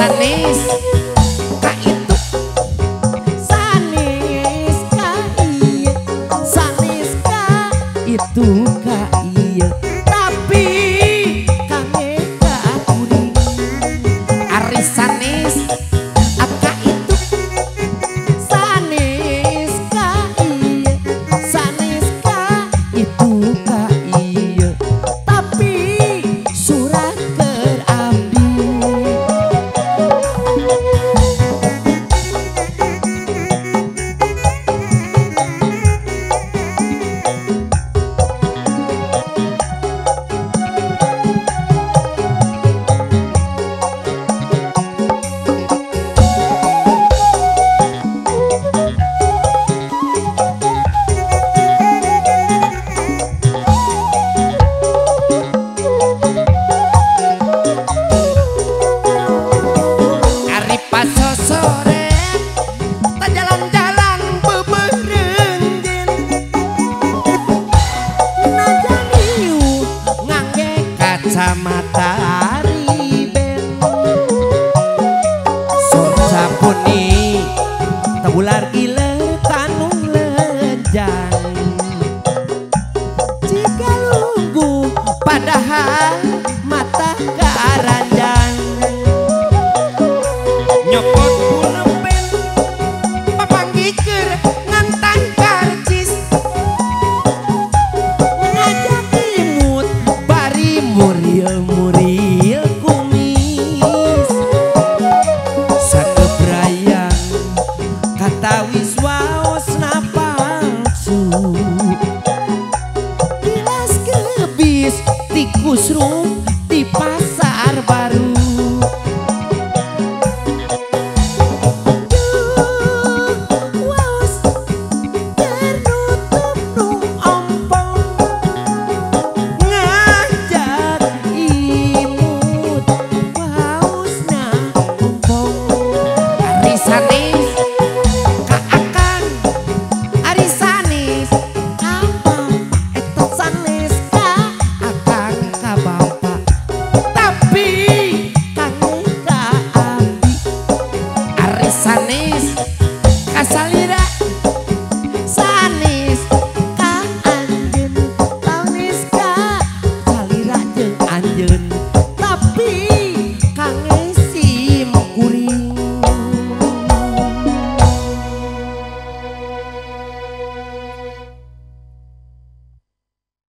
sanis ka itu sanis ka ieu sanis ka itu ka ieu tapi kange ka kuring ari sanis ka itu sanis ka ieu sanis ka itu ka ieu tapi surat keur abdi ari pas sore ta jalan-jalan bebereunggeun najaniu ngangge kacamata riben sorca puni tabular giler tanung lejang jika lungguh padahal mata karanjang nyokot punepen papanggikeun ngantang karcis ngajak imut bari muriel kumis sakebrayang katawis waosna palsu bilas gebis tikus rum di pasar baru waos ternutup nu ompong ngajak imut waosna ompong ari sanis ka akang ari sanis apa eta sanes ka akang ka bapa tapi kange ka abdi ari sanis ka salira sanis ka anjeun sanis ka salira jeung anjeun